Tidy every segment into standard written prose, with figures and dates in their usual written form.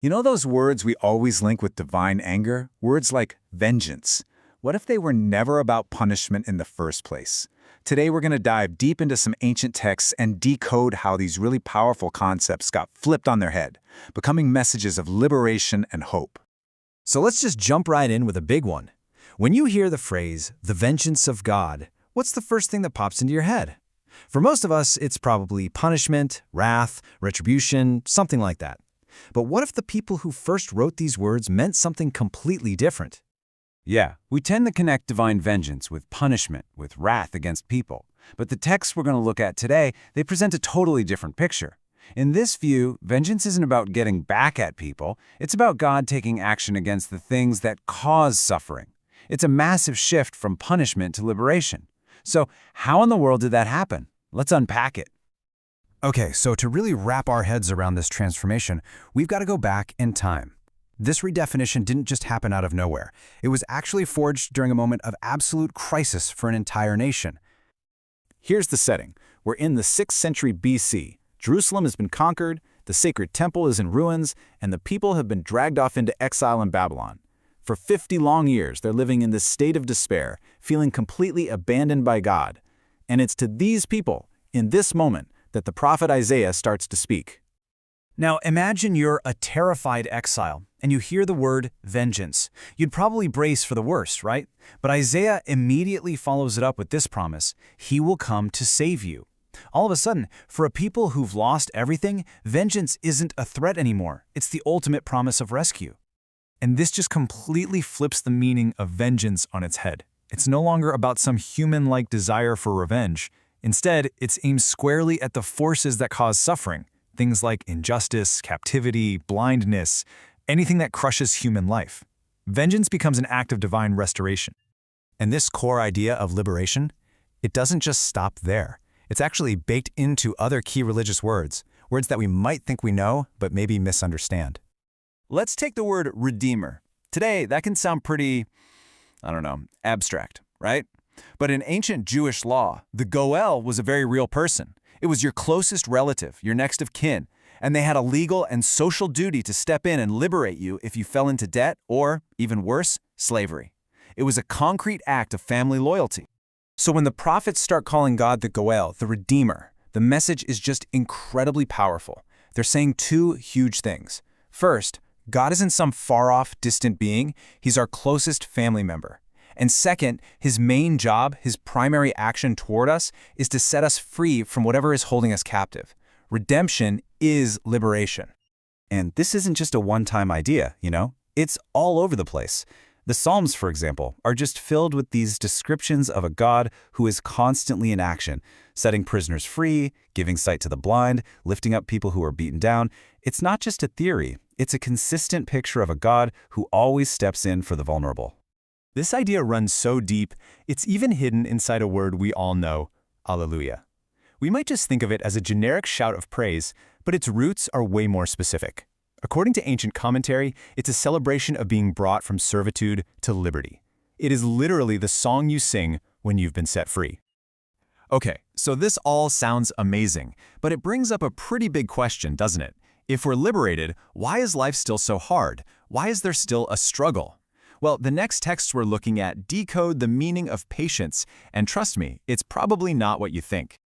You know those words we always link with divine anger? Words like vengeance. What if they were never about punishment in the first place? Today we're going to dive deep into some ancient texts and decode how these really powerful concepts got flipped on their head, becoming messages of liberation and hope. So let's just jump right in with a big one. When you hear the phrase, the vengeance of God, what's the first thing that pops into your head? For most of us, it's probably punishment, wrath, retribution, something like that. But what if the people who first wrote these words meant something completely different? Yeah, we tend to connect divine vengeance with punishment, with wrath against people. But the texts we're going to look at today, they present a totally different picture. In this view, vengeance isn't about getting back at people. It's about God taking action against the things that cause suffering. It's a massive shift from punishment to liberation. So how in the world did that happen? Let's unpack it. Okay, so to really wrap our heads around this transformation, we've got to go back in time. This redefinition didn't just happen out of nowhere. It was actually forged during a moment of absolute crisis for an entire nation. Here's the setting. We're in the 6th century BC. Jerusalem has been conquered, the sacred temple is in ruins, and the people have been dragged off into exile in Babylon. For 50 long years, they're living in this state of despair, feeling completely abandoned by God. And it's to these people, in this moment, that the prophet Isaiah starts to speak. Now imagine you're a terrified exile, and you hear the word vengeance. You'd probably brace for the worst, right? But Isaiah immediately follows it up with this promise: He will come to save you. All of a sudden, for a people who've lost everything, vengeance isn't a threat anymore. It's the ultimate promise of rescue. And this just completely flips the meaning of vengeance on its head. It's no longer about some human-like desire for revenge. Instead, it's aimed squarely at the forces that cause suffering, things like injustice, captivity, blindness, anything that crushes human life. Vengeance becomes an act of divine restoration. And this core idea of liberation, it doesn't just stop there. It's actually baked into other key religious words that we might think we know, but maybe misunderstand. Let's take the word redeemer. Today, that can sound pretty, abstract, right? But in ancient Jewish law, the Goel was a very real person. It was your closest relative, your next of kin, and they had a legal and social duty to step in and liberate you if you fell into debt or, even worse, slavery. It was a concrete act of family loyalty. So when the prophets start calling God the Goel, the Redeemer, the message is just incredibly powerful. They're saying two huge things. First, God isn't some far-off, distant being. He's our closest family member. And second, his main job, his primary action toward us, is to set us free from whatever is holding us captive. Redemption is liberation. And this isn't just a one-time idea, It's all over the place. The Psalms, for example, are just filled with these descriptions of a God who is constantly in action, setting prisoners free, giving sight to the blind, lifting up people who are beaten down. It's not just a theory. It's a consistent picture of a God who always steps in for the vulnerable. This idea runs so deep, it's even hidden inside a word we all know, Alleluia. We might just think of it as a generic shout of praise, but its roots are way more specific. According to ancient commentary, it's a celebration of being brought from servitude to liberty. It is literally the song you sing when you've been set free. Okay, so this all sounds amazing, but it brings up a pretty big question, doesn't it? If we're liberated, why is life still so hard? Why is there still a struggle? Well, the next texts we're looking at decode the meaning of patience, and trust me, it's probably not what you think.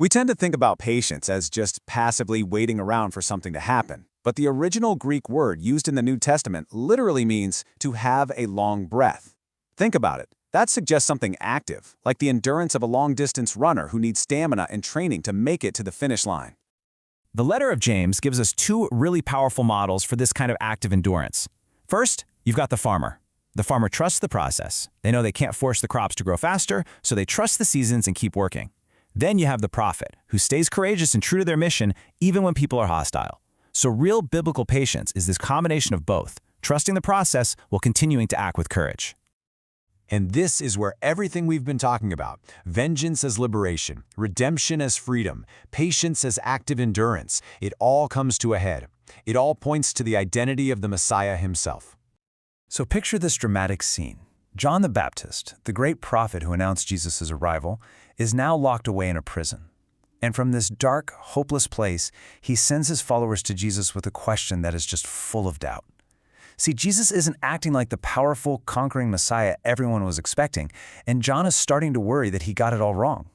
We tend to think about patience as just passively waiting around for something to happen. But the original Greek word used in the New Testament literally means to have a long breath. Think about it. That suggests something active, like the endurance of a long-distance runner who needs stamina and training to make it to the finish line. The letter of James gives us two really powerful models for this kind of active endurance. First, you've got the farmer. The farmer trusts the process. They know they can't force the crops to grow faster, so they trust the seasons and keep working. Then you have the prophet, who stays courageous and true to their mission even when people are hostile. So real biblical patience is this combination of both, trusting the process while continuing to act with courage. And this is where everything we've been talking about, vengeance as liberation, redemption as freedom, patience as active endurance, it all comes to a head. It all points to the identity of the Messiah himself. So picture this dramatic scene. John the Baptist, the great prophet who announced Jesus' arrival, is now locked away in a prison. And from this dark, hopeless place, he sends his followers to Jesus with a question that is just full of doubt. See, Jesus isn't acting like the powerful, conquering Messiah everyone was expecting, and John is starting to worry that he got it all wrong.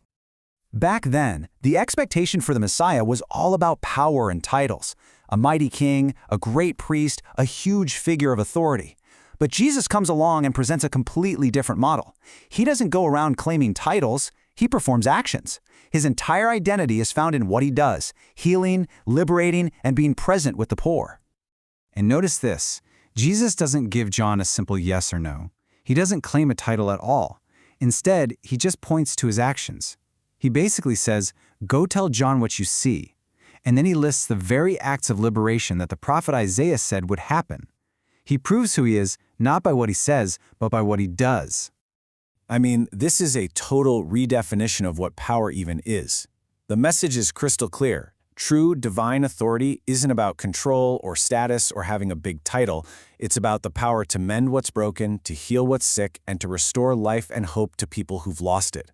Back then, the expectation for the Messiah was all about power and titles. A mighty king, a great priest, a huge figure of authority. But Jesus comes along and presents a completely different model. He doesn't go around claiming titles, he performs actions. His entire identity is found in what he does, healing, liberating, and being present with the poor. And notice this, Jesus doesn't give John a simple yes or no. He doesn't claim a title at all. Instead, he just points to his actions. He basically says, "Go tell John what you see." And then he lists the very acts of liberation that the prophet Isaiah said would happen. He proves who he is, not by what he says, but by what he does. I mean, this is a total redefinition of what power even is. The message is crystal clear. True divine authority isn't about control or status or having a big title. It's about the power to mend what's broken, to heal what's sick, and to restore life and hope to people who've lost it.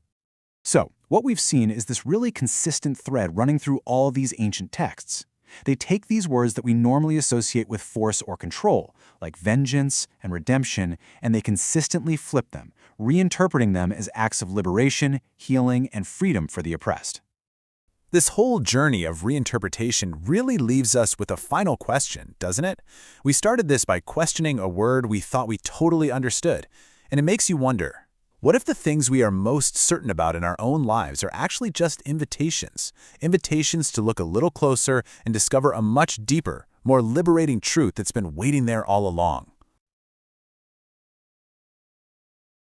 So, what we've seen is this really consistent thread running through all these ancient texts. They take these words that we normally associate with force or control, like vengeance and redemption, and they consistently flip them, reinterpreting them as acts of liberation, healing, and freedom for the oppressed. This whole journey of reinterpretation really leaves us with a final question, doesn't it? We started this by questioning a word we thought we totally understood, and it makes you wonder, what if the things we are most certain about in our own lives are actually just invitations? Invitations to look a little closer and discover a much deeper, more liberating truth that's been waiting there all along.